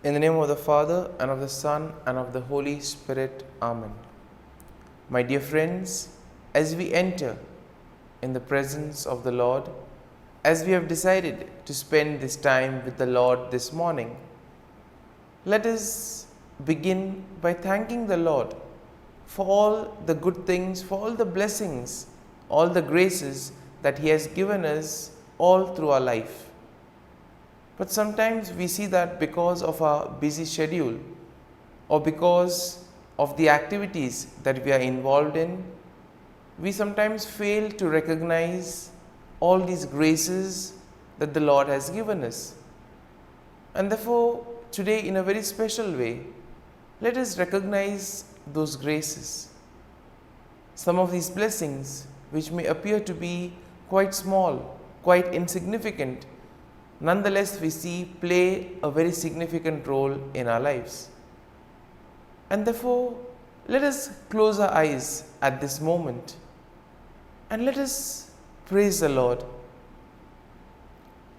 In the name of the Father, and of the Son, and of the Holy Spirit. Amen. My dear friends, as we enter in the presence of the Lord, as we have decided to spend this time with the Lord this morning, let us begin by thanking the Lord for all the good things, for all the blessings, all the graces that He has given us all through our life. But sometimes we see that because of our busy schedule or because of the activities that we are involved in, we sometimes fail to recognize all these graces that the Lord has given us. And therefore, today in a very special way, let us recognize those graces. Some of these blessings, which may appear to be quite small, quite insignificant, nonetheless we see play a very significant role in our lives. And therefore, let us close our eyes at this moment and let us praise the Lord.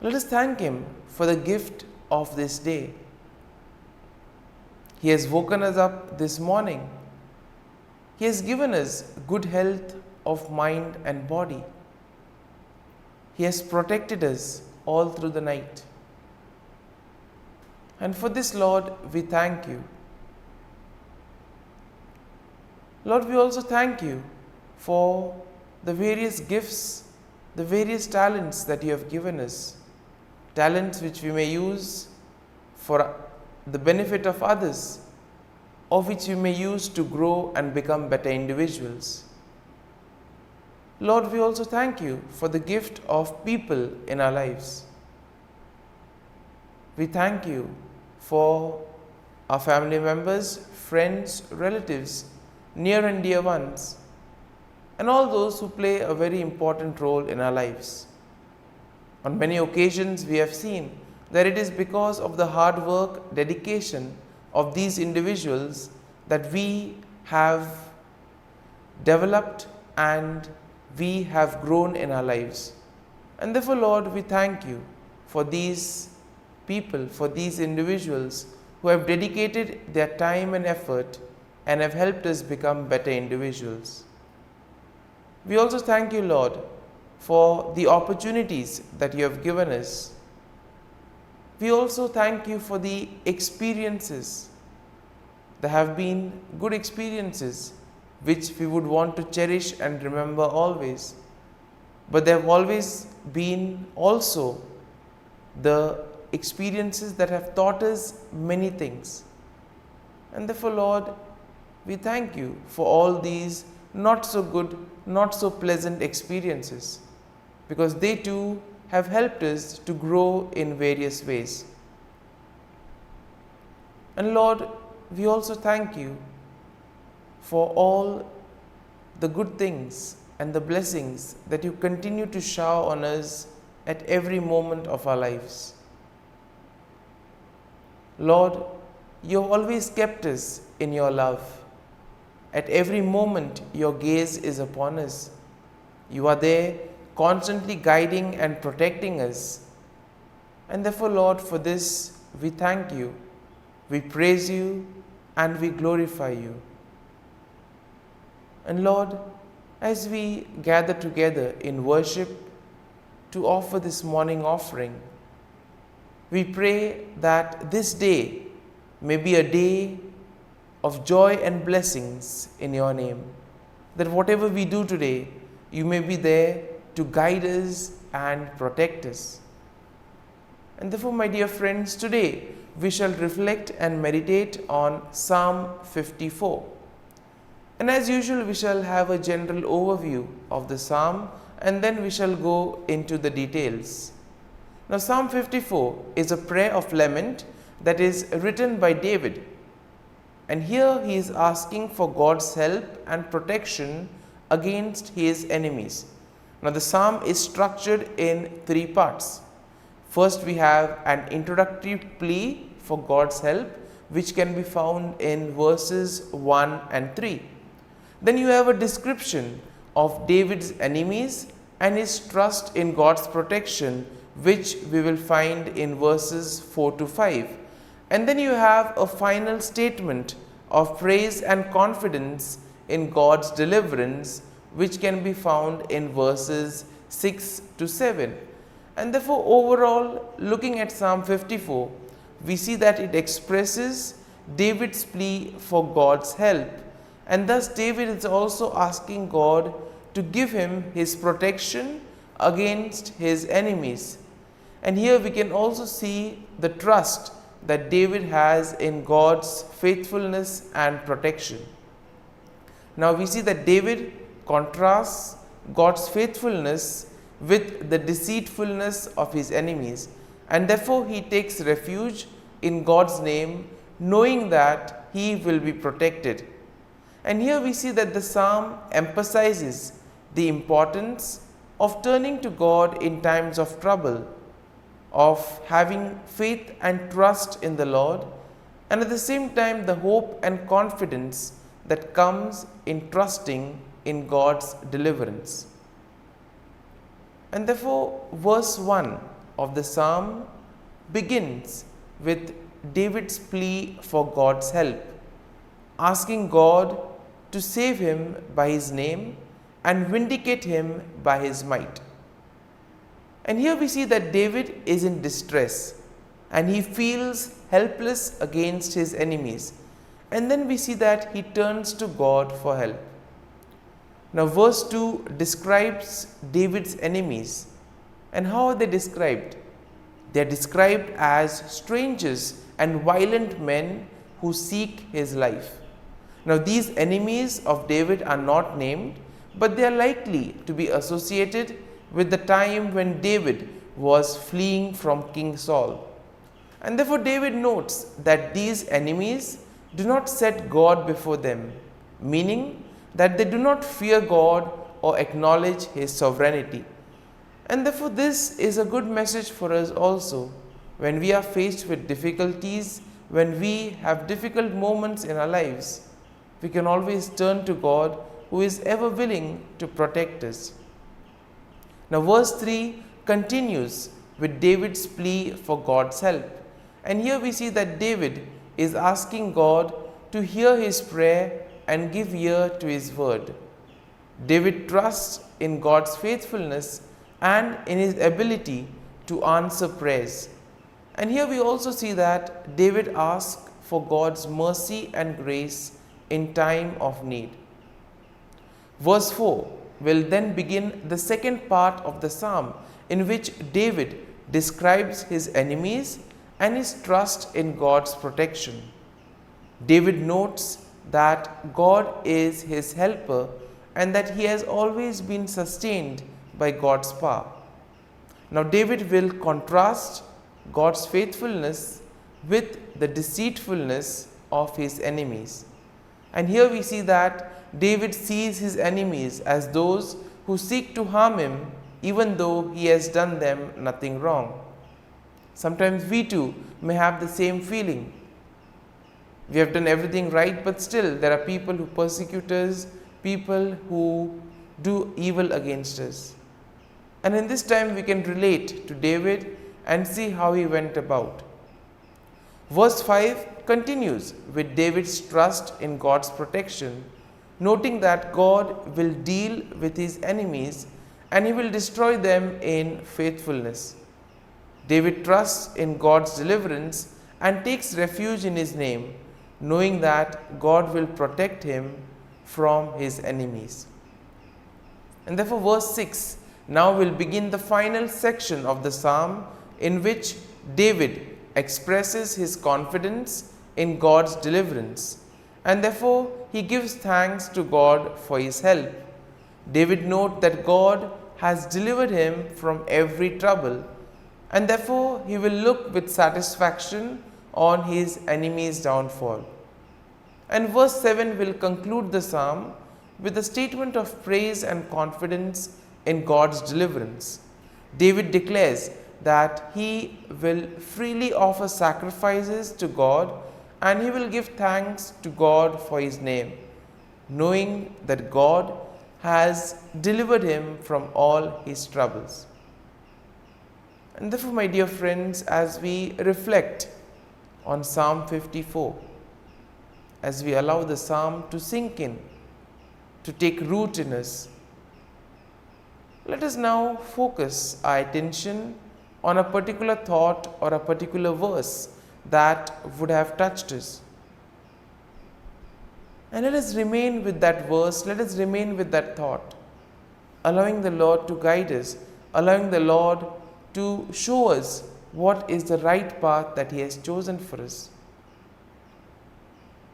Let us thank Him for the gift of this day. He has woken us up this morning. He has given us good health of mind and body. He has protected us all through the night. And for this, Lord, we thank You. Lord, we also thank You for the various gifts, the various talents that You have given us. Talents which we may use for the benefit of others, or which we may use to grow and become better individuals. Lord, we also thank You for the gift of people in our lives. We thank You for our family members, friends, relatives, near and dear ones, and all those who play a very important role in our lives. On many occasions, we have seen that it is because of the hard work, dedication of these individuals that we have developed and we have grown in our lives. And therefore, Lord, we thank You for these people, for these individuals who have dedicated their time and effort and have helped us become better individuals. We also thank You, Lord, for the opportunities that You have given us. We also thank You for the experiences. There have been good experiences which we would want to cherish and remember always. But there have always been also the experiences that have taught us many things. And therefore, Lord, we thank You for all these not so good, not so pleasant experiences, because they too have helped us to grow in various ways. And Lord, we also thank You for all the good things and the blessings that You continue to shower on us at every moment of our lives. Lord, You have always kept us in Your love. At every moment, Your gaze is upon us. You are there constantly guiding and protecting us. And therefore, Lord, for this we thank You, we praise You, and we glorify You. And Lord, as we gather together in worship to offer this morning offering, we pray that this day may be a day of joy and blessings in Your name. That whatever we do today, You may be there to guide us and protect us. And therefore, my dear friends, today we shall reflect and meditate on Psalm 54. And as usual, we shall have a general overview of the psalm and then we shall go into the details. Now, Psalm 54 is a prayer of lament that is written by David. And here he is asking for God's help and protection against his enemies. Now, the psalm is structured in three parts. First, we have an introductory plea for God's help, which can be found in verses 1 and 3. Then you have a description of David's enemies and his trust in God's protection, which we will find in verses 4 to 5. And then you have a final statement of praise and confidence in God's deliverance, which can be found in verses 6 to 7. And therefore, overall, looking at Psalm 54, we see that it expresses David's plea for God's help. And thus, David is also asking God to give him his protection against his enemies. And here we can also see the trust that David has in God's faithfulness and protection. Now we see that David contrasts God's faithfulness with the deceitfulness of his enemies, and therefore he takes refuge in God's name, knowing that he will be protected. And here we see that the psalm emphasizes the importance of turning to God in times of trouble, of having faith and trust in the Lord, and at the same time the hope and confidence that comes in trusting in God's deliverance. And therefore, verse 1 of the psalm begins with David's plea for God's help, asking God to save him by his name and vindicate him by his might. And here we see that David is in distress and he feels helpless against his enemies. And then we see that he turns to God for help. Now verse 2 describes David's enemies. And how are they described? They are described as strangers and violent men who seek his life. Now these enemies of David are not named, but they are likely to be associated with the time when David was fleeing from King Saul. And therefore David notes that these enemies do not set God before them, meaning that they do not fear God or acknowledge his sovereignty. And therefore this is a good message for us also. When we are faced with difficulties, when we have difficult moments in our lives, we can always turn to God, who is ever willing to protect us. Now verse 3 continues with David's plea for God's help. And here we see that David is asking God to hear his prayer and give ear to his word. David trusts in God's faithfulness and in his ability to answer prayers. And here we also see that David asks for God's mercy and grace in time of need. Verse 4 will then begin the second part of the psalm, in which David describes his enemies and his trust in God's protection. David notes that God is his helper and that he has always been sustained by God's power. Now David will contrast God's faithfulness with the deceitfulness of his enemies. And here we see that David sees his enemies as those who seek to harm him, even though he has done them nothing wrong. Sometimes we too may have the same feeling. We have done everything right, but still there are people who persecute us, people who do evil against us. And in this time we can relate to David and see how he went about. Verse 5 continues with David's trust in God's protection, noting that God will deal with his enemies and he will destroy them in faithfulness. David trusts in God's deliverance and takes refuge in his name, knowing that God will protect him from his enemies. And therefore verse 6 now will begin the final section of the psalm, in which David expresses his confidence in God's deliverance, and therefore he gives thanks to God for his help. David notes that God has delivered him from every trouble, and therefore he will look with satisfaction on his enemy's downfall. And verse 7 will conclude the psalm with a statement of praise and confidence in God's deliverance. David declares that he will freely offer sacrifices to God and he will give thanks to God for his name, knowing that God has delivered him from all his troubles. And therefore, my dear friends, as we reflect on Psalm 54 as we allow the psalm to sink in, to take root in us. Let us now focus our attention on a particular thought or a particular verse that would have touched us. And let us remain with that verse, let us remain with that thought, allowing the Lord to guide us, allowing the Lord to show us what is the right path that He has chosen for us.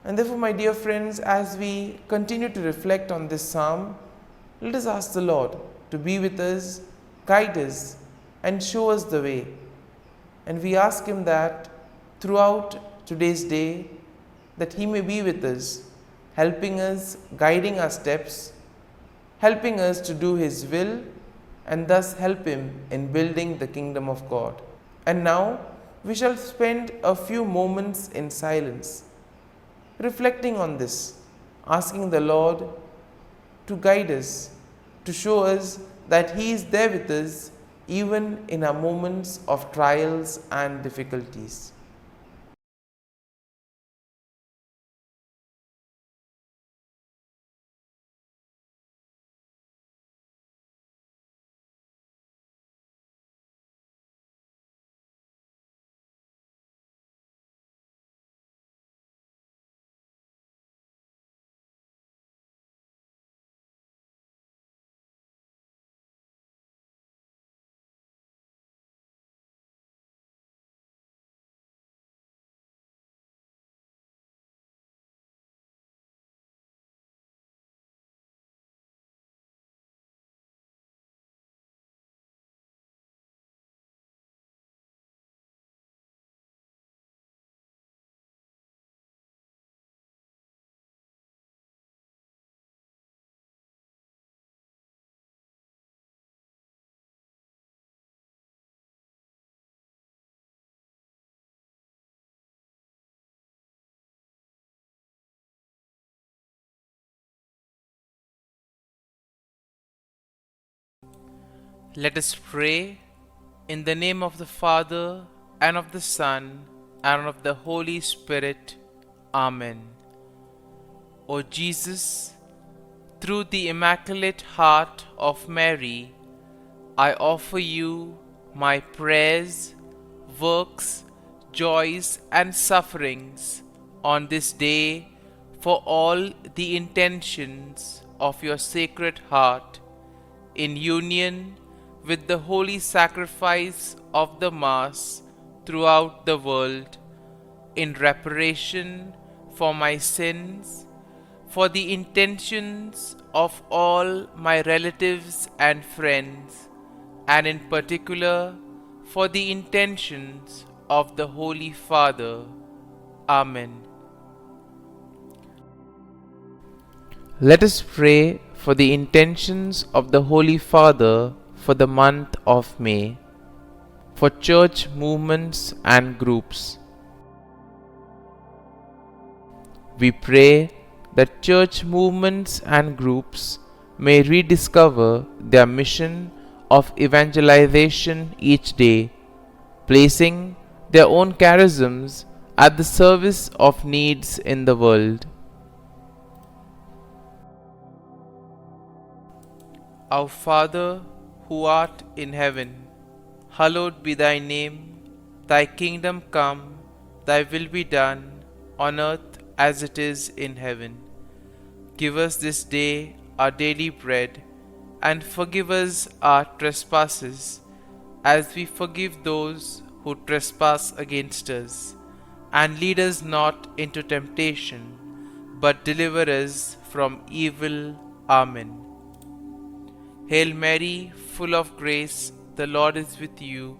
And therefore, my dear friends, as we continue to reflect on this psalm, let us ask the Lord to be with us, guide us, and show us the way. And we ask Him that throughout today's day, that He may be with us, helping us, guiding our steps, helping us to do His will, and thus help Him in building the kingdom of God. And now, we shall spend a few moments in silence, reflecting on this, asking the Lord to guide us, to show us that He is there with us even in our moments of trials and difficulties. Let us pray in the name of the Father, and of the Son, and of the Holy Spirit. Amen. O Jesus, through the Immaculate Heart of Mary, I offer you my prayers, works, joys, and sufferings on this day for all the intentions of your Sacred Heart, in union with the holy sacrifice of the Mass throughout the world, in reparation for my sins, for the intentions of all my relatives and friends, and in particular for the intentions of the Holy Father. Amen. Let us pray for the intentions of the Holy Father for the month of May, for church movements and groups. We pray that church movements and groups may rediscover their mission of evangelization each day, placing their own charisms at the service of needs in the world. Our Father, who art in heaven, hallowed be thy name. Thy kingdom come, thy will be done, on earth as it is in heaven. Give us this day our daily bread, and forgive us our trespasses, as we forgive those who trespass against us. And lead us not into temptation, but deliver us from evil. Amen. Hail Mary, full of grace, the Lord is with you.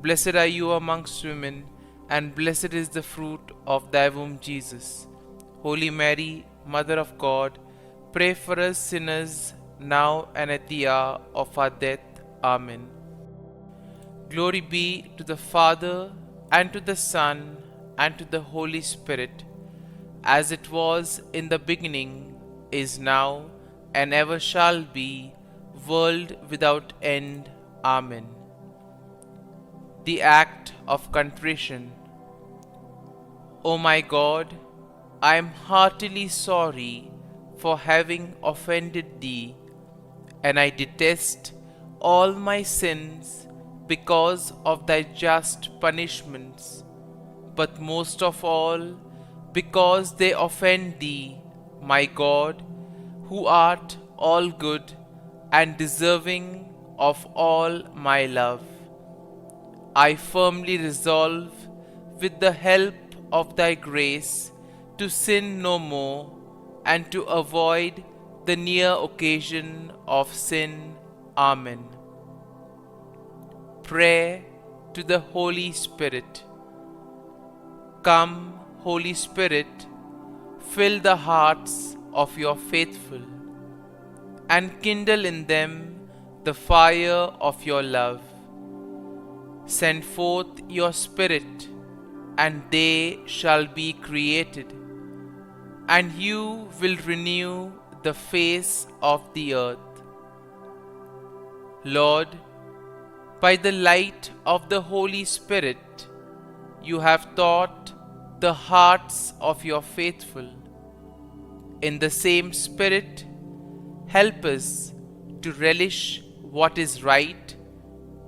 Blessed are you amongst women, and blessed is the fruit of thy womb, Jesus. Holy Mary, Mother of God, pray for us sinners, now and at the hour of our death. Amen. Glory be to the Father, and to the Son, and to the Holy Spirit, as it was in the beginning, is now, and ever shall be, world without end. Amen. The act of contrition. O my God, I am heartily sorry for having offended thee, and I detest all my sins because of thy just punishments, but most of all because they offend thee, my God, who art all good and deserving of all my love. I firmly resolve, with the help of thy grace, to sin no more and to avoid the near occasion of sin. Amen. Prayer to the Holy Spirit. Come, Holy Spirit, fill the hearts of your faithful, and kindle in them the fire of your love. Send forth your Spirit, and they shall be created, and you will renew the face of the earth. Lord, by the light of the Holy Spirit, you have taught the hearts of your faithful. In the same Spirit, help us to relish what is right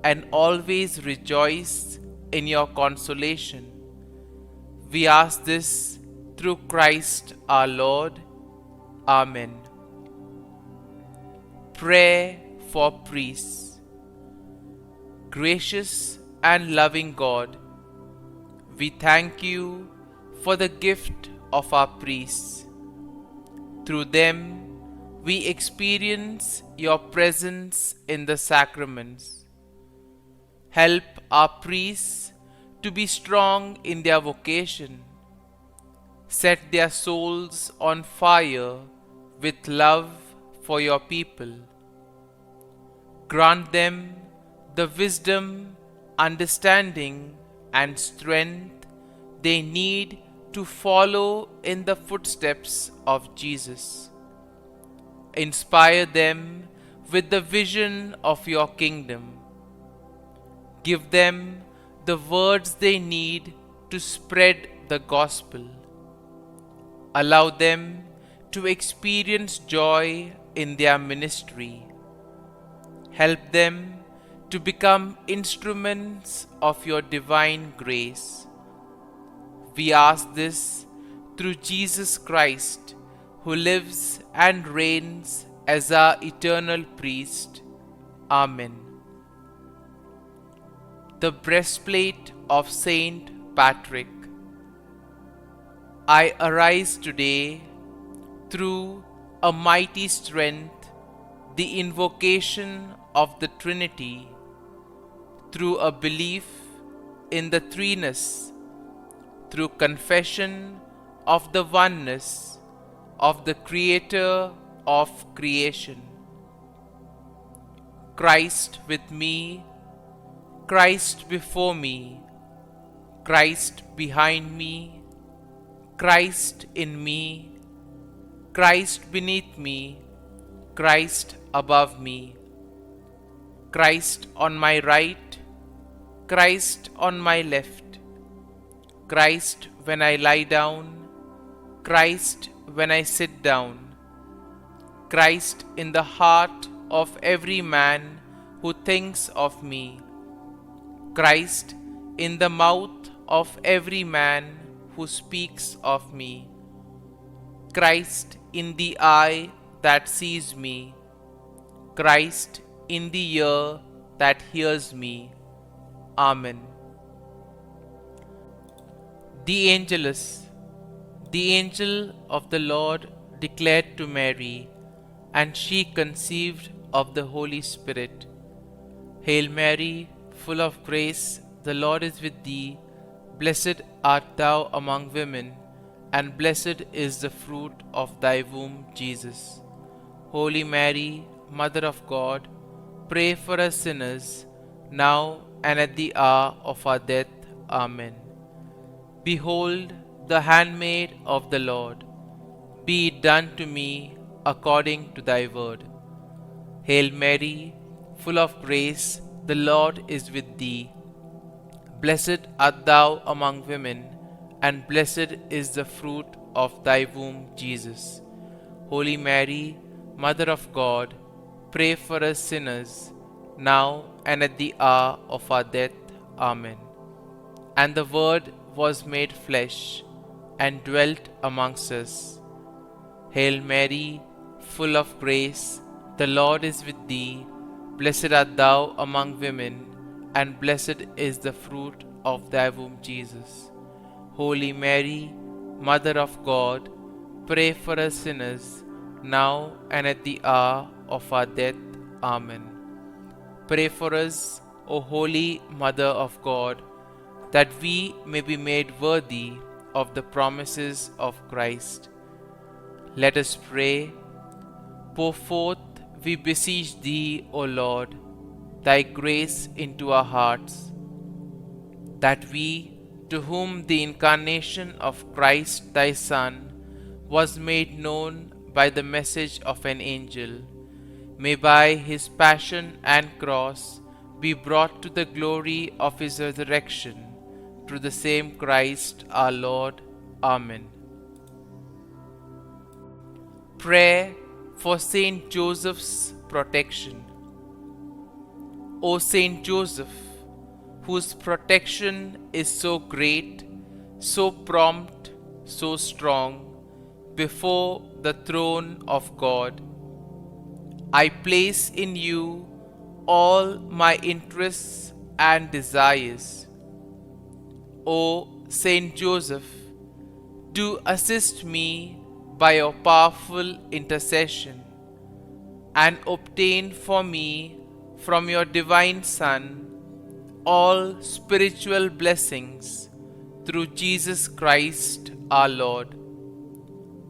and always rejoice in your consolation. We ask this through Christ our Lord. Amen. Prayer for priests. Gracious and loving God, we thank you for the gift of our priests. Through them, we experience your presence in the sacraments. Help our priests to be strong in their vocation. Set their souls on fire with love for your people. Grant them the wisdom, understanding, and strength they need to follow in the footsteps of Jesus. Inspire them with the vision of your kingdom. Give them the words they need to spread the gospel. Allow them to experience joy in their ministry. Help them to become instruments of your divine grace. We ask this through Jesus Christ, who lives and reigns as our eternal priest. Amen. The breastplate of Saint Patrick. I arise today through a mighty strength, the invocation of the Trinity, through a belief in the threeness, through confession of the oneness of the Creator of creation. Christ with me, Christ before me, Christ behind me, Christ in me, Christ beneath me, Christ above me, Christ on my right, Christ on my left, Christ when I lie down, Christ when I sit down, Christ in the heart of every man who thinks of me, Christ in the mouth of every man who speaks of me, Christ in the eye that sees me, Christ in the ear that hears me. Amen. The Angelus. The angel of the Lord declared to Mary, and she conceived of the Holy Spirit. Hail Mary, full of grace, the Lord is with thee. Blessed art thou among women, and blessed is the fruit of thy womb, Jesus. Holy Mary, Mother of God, pray for us sinners, now and at the hour of our death. Amen. Behold, the handmaid of the Lord. Be it done to me according to thy word. Hail Mary, full of grace, the Lord is with thee. Blessed art thou among women, and blessed is the fruit of thy womb, Jesus. Holy Mary, Mother of God, pray for us sinners, now and at the hour of our death. Amen. And the Word was made flesh, and dwelt amongst us. Hail Mary, full of grace, the Lord is with thee. Blessed art thou among women, and blessed is the fruit of thy womb, Jesus. Holy Mary, Mother of God, pray for us sinners, now and at the hour of our death. Amen. Pray for us, O Holy Mother of God, that we may be made worthy of the promises of Christ. Let us pray. Pour forth, we beseech thee, O Lord, thy grace into our hearts, that we, to whom the incarnation of Christ thy Son was made known by the message of an angel, may by his passion and cross be brought to the glory of his resurrection, through the same Christ our Lord. Amen. Prayer for Saint Joseph's protection. O Saint Joseph, whose protection is so great, so prompt, so strong, before the throne of God, I place in you all my interests and desires. O Saint Joseph, do assist me by your powerful intercession, and obtain for me from your divine Son all spiritual blessings through Jesus Christ our Lord,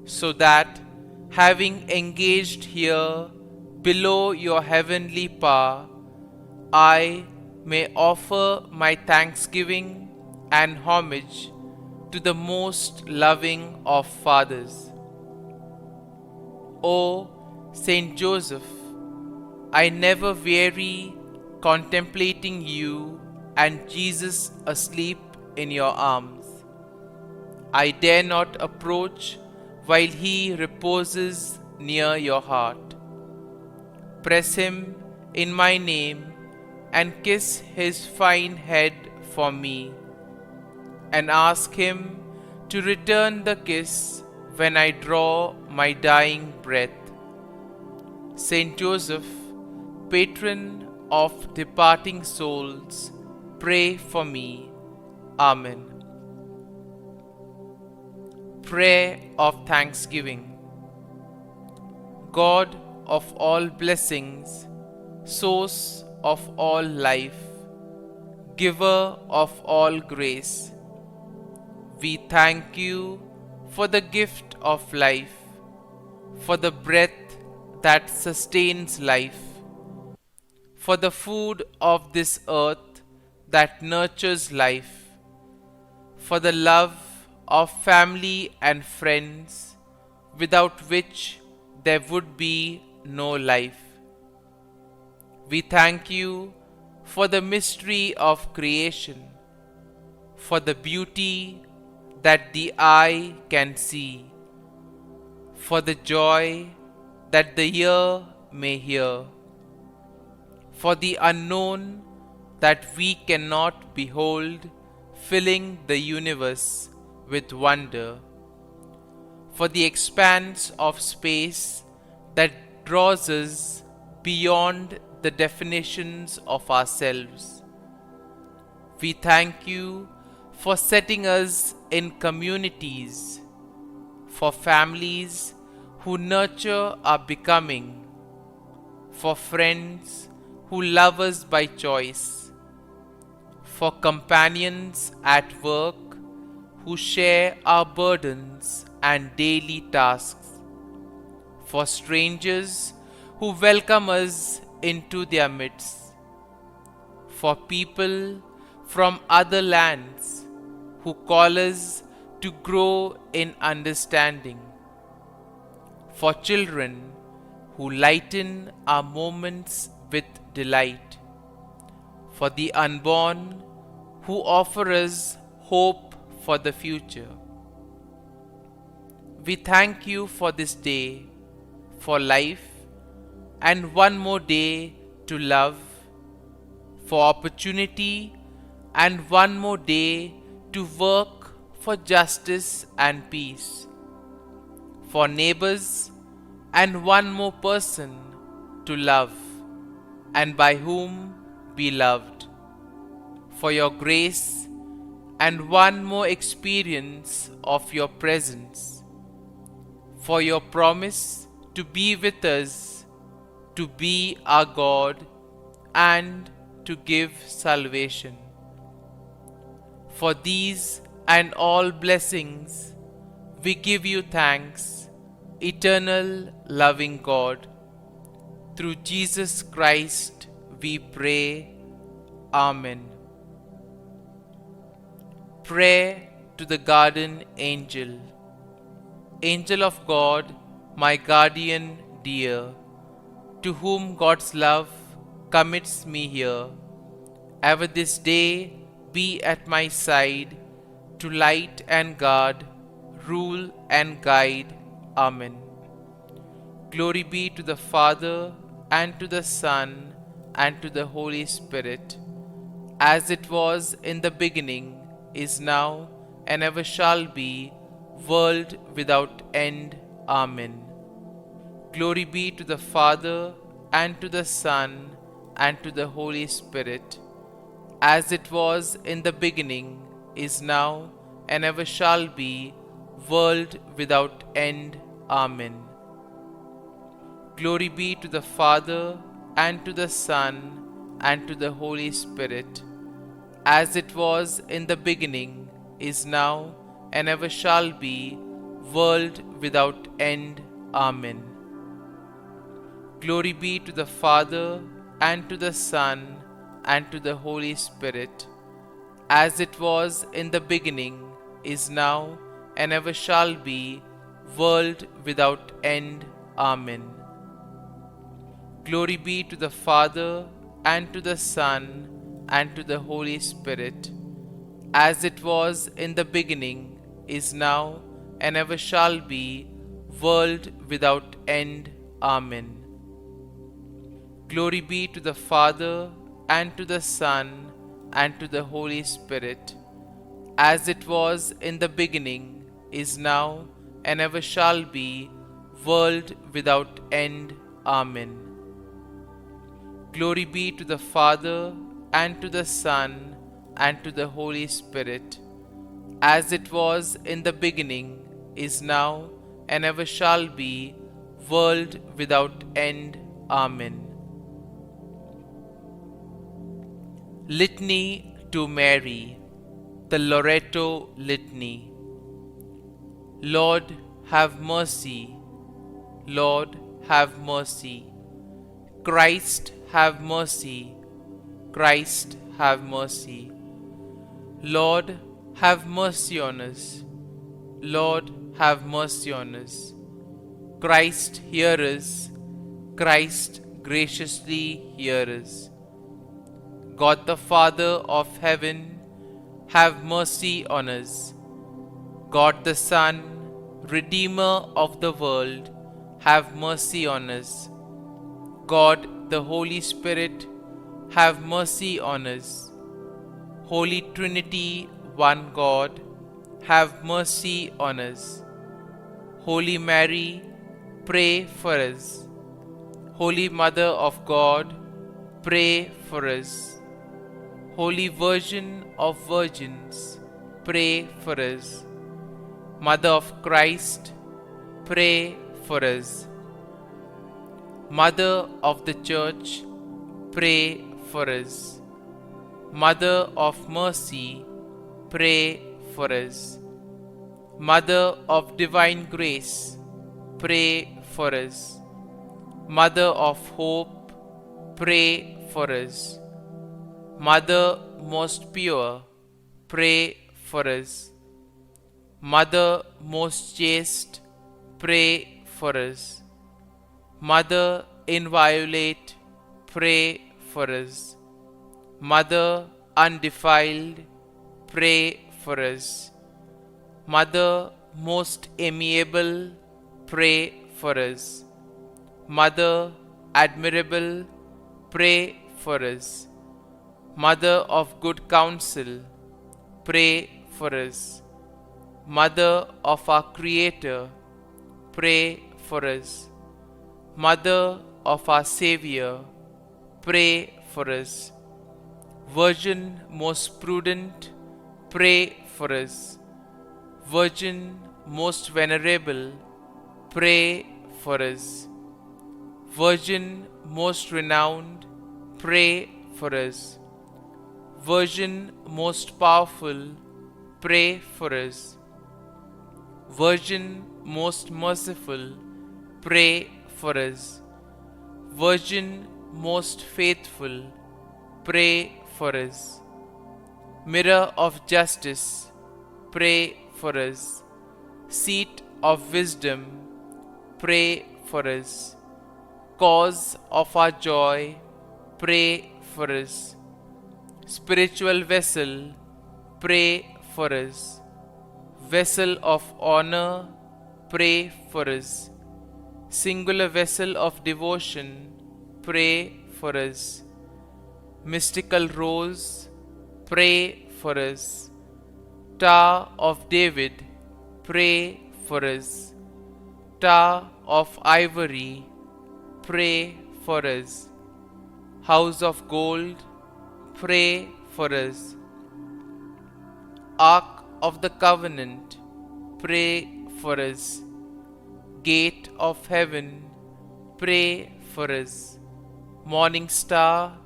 so that, having engaged here below your heavenly power, I may offer my thanksgiving and homage to the most loving of fathers. O Saint Joseph, I never weary contemplating you and Jesus asleep in your arms. I dare not approach while he reposes near your heart. Press him in my name and kiss his fine head for me, and ask him to return the kiss when I draw my dying breath. Saint Joseph, patron of departing souls, pray for me. Amen. Prayer of Thanksgiving. God of all blessings, source of all life, giver of all grace, we thank you for the gift of life, for the breath that sustains life, for the food of this earth that nurtures life, for the love of family and friends, without which there would be no life. We thank you for the mystery of creation, for the beauty that the eye can see, for the joy that the ear may hear, for the unknown that we cannot behold, filling the universe with wonder, for the expanse of space that draws us beyond the definitions of ourselves. We thank you for setting us in communities, for families who nurture our becoming, for friends who love us by choice, for companions at work who share our burdens and daily tasks, for strangers who welcome us into their midst, for people from other lands who call us to grow in understanding, for children who lighten our moments with delight, for the unborn who offer us hope for the future. We thank you for this day, for life, and one more day to love, for opportunity, and one more day to work for justice and peace, for neighbors, and one more person to love, and by whom be loved, for your grace, and one more experience of your presence, for your promise to be with us, to be our God, and to give salvation. For these and all blessings, we give you thanks, eternal loving God. Through Jesus Christ we pray. Amen. Prayer to the Guardian Angel. Angel of God, my guardian dear, to whom God's love commits me here, ever this day be at my side, to light and guard, rule and guide. Amen. Glory be to the Father, and to the Son, and to the Holy Spirit, as it was in the beginning, is now, and ever shall be, world without end. Amen. Glory be to the Father, and to the Son, and to the Holy Spirit, as it was in the beginning, is now, and ever shall be, world without end. Amen. Glory be to the Father, and to the Son, and to the Holy Spirit, as it was in the beginning, is now, and ever shall be, world without end. Amen. Glory be to the Father, and to the Son, and to the Holy Spirit, as it was in the beginning, is now, and ever shall be, world without end. Amen. Glory be to the Father, and to the Son, and to the Holy Spirit, as it was in the beginning, is now, and ever shall be, world without end. Amen. Glory be to the Father, and to the Son, and to the Holy Spirit, as it was in the beginning, is now, and ever shall be, world without end. Amen. Glory be to the Father, and to the Son, and to the Holy Spirit, as it was in the beginning, is now, and ever shall be, world without end. Amen. Litany to Mary, the LORETO Litany. Lord, have mercy. Lord, have mercy. Christ, have mercy. Christ, have mercy. Lord, have mercy on us. Lord, have mercy on us. Christ, hear us. Christ, graciously hear us. God the Father of heaven, have mercy on us. God the Son, Redeemer of the world, have mercy on us. God the Holy Spirit, have mercy on us. Holy Trinity, one God, have mercy on us. Holy Mary, pray for us. Holy Mother of God, pray for us. Holy Virgin of Virgins, pray for us. Mother of Christ, pray for us. Mother of the Church, pray for us. Mother of Mercy, pray for us. Mother of Divine Grace, pray for us. Mother of Hope, pray for us. Mother most pure, pray for us. Mother most chaste, pray for us. Mother inviolate, pray for us. Mother undefiled, pray for us. Mother most amiable, pray for us. Mother admirable, pray for us. Mother of good counsel, pray for us. Mother of our Creator, pray for us. Mother of our Savior, pray for us. Virgin most prudent, pray for us. Virgin most venerable, pray for us. Virgin most renowned, pray for us. Virgin most powerful, pray for us. Virgin most merciful, pray for us. Virgin most faithful, pray for us. Mirror of justice, pray for us. Seat of wisdom, pray for us. Cause of our joy, pray for us. Spiritual vessel, pray for us. Vessel of honor, pray for us. Singular vessel of devotion, pray for us. Mystical rose, pray for us. Tower of David, pray for us. Tower of ivory, pray for us. House of gold, pray for us. Ark of the covenant, pray for us. Gate of heaven, pray for us. Morning star,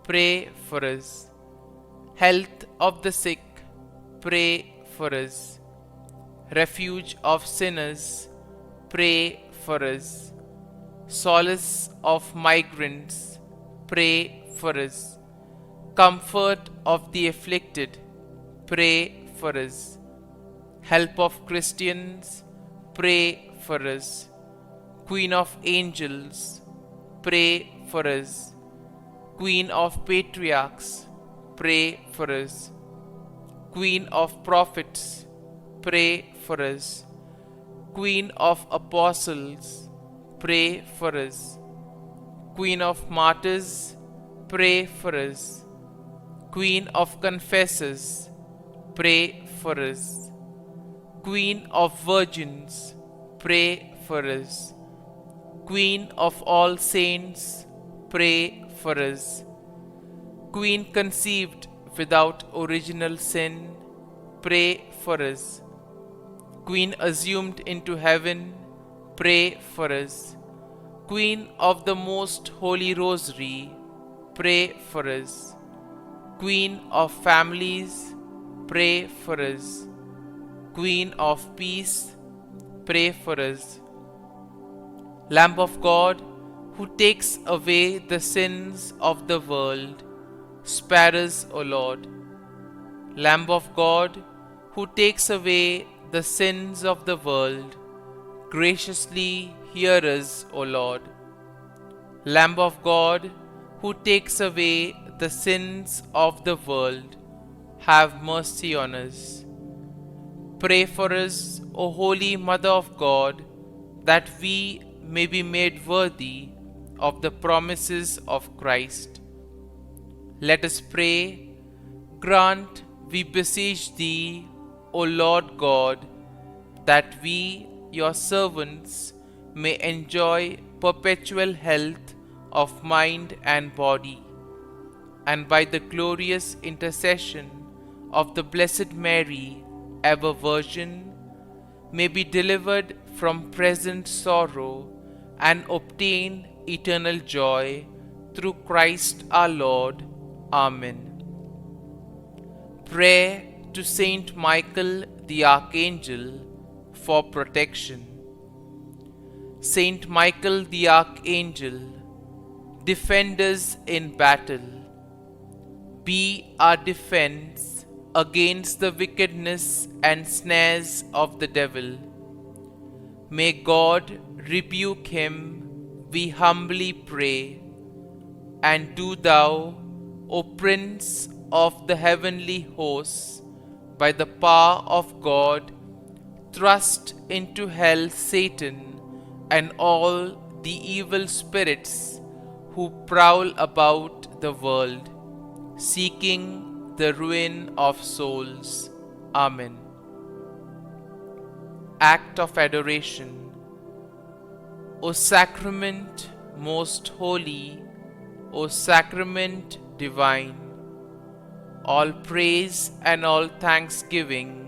pray for us. Health of the sick, pray for us. Refuge of sinners, pray for us. Solace of migrants, pray for us. Comfort of the afflicted, pray for us. Help of Christians, pray for us. Queen of angels, pray for us. Queen of patriarchs, pray for us. Queen of prophets, pray for us. Queen of apostles, pray for us. Queen of martyrs, pray for us. Queen of confessors, pray for us. Queen of virgins, pray for us. Queen of all saints, pray for us. Queen conceived without original sin, pray for us. Queen assumed into heaven, pray for us. Queen of the most holy rosary, pray for us. Queen of families, pray for us. Queen of peace, pray for us. Lamb of God, who takes away the sins of the world, spare us, O Lord. Lamb of God, who takes away the sins of the world, graciously hear us, O Lord. Lamb of God, who takes away the sins of the world, have mercy on us. Pray for us, O Holy Mother of God, that we may be made worthy of the promises of Christ. Let us pray. Grant, we beseech Thee, O Lord God, that we, Your servants, may enjoy perpetual health of mind and body, and by the glorious intercession of the Blessed Mary, ever Virgin, may be delivered from present sorrow and obtain eternal joy through Christ our Lord. Amen. Prayer to Saint Michael the Archangel for protection. Saint Michael the Archangel, defend us in battle. Be our defense against the wickedness and snares of the devil. May God rebuke him, we humbly pray. And do Thou, O Prince of the heavenly hosts, by the power of God, thrust into hell Satan and all the evil spirits who prowl about the world, seeking the ruin of souls. Amen. Act of Adoration. O Sacrament most holy, O Sacrament divine, all praise and all thanksgiving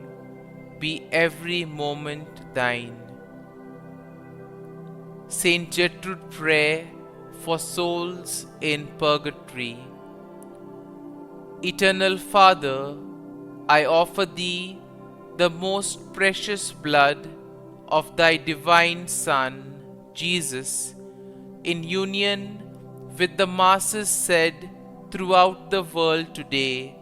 be every moment thine. Saint Gertrude prayer for souls in purgatory. Eternal Father, I offer Thee the most precious blood of Thy divine Son, Jesus, in union with the masses said throughout the world today,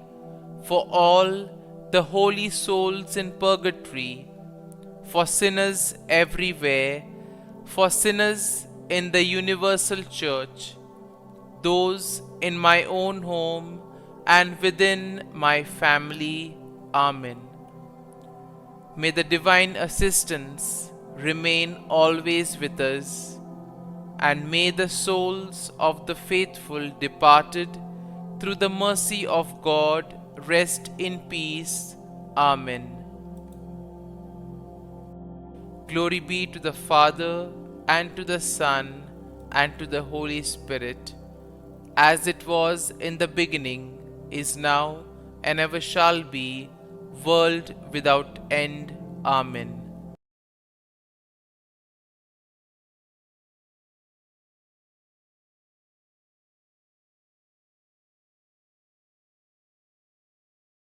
for all the holy souls in purgatory, for sinners everywhere, for sinners in the universal church, those in my own home and within my family. Amen. May the divine assistance remain always with us, and may the souls of the faithful departed through the mercy of God rest in peace. Amen. Glory be to the Father, and to the Son, and to the Holy Spirit, as it was in the beginning, is now, and ever shall be, world without end. Amen.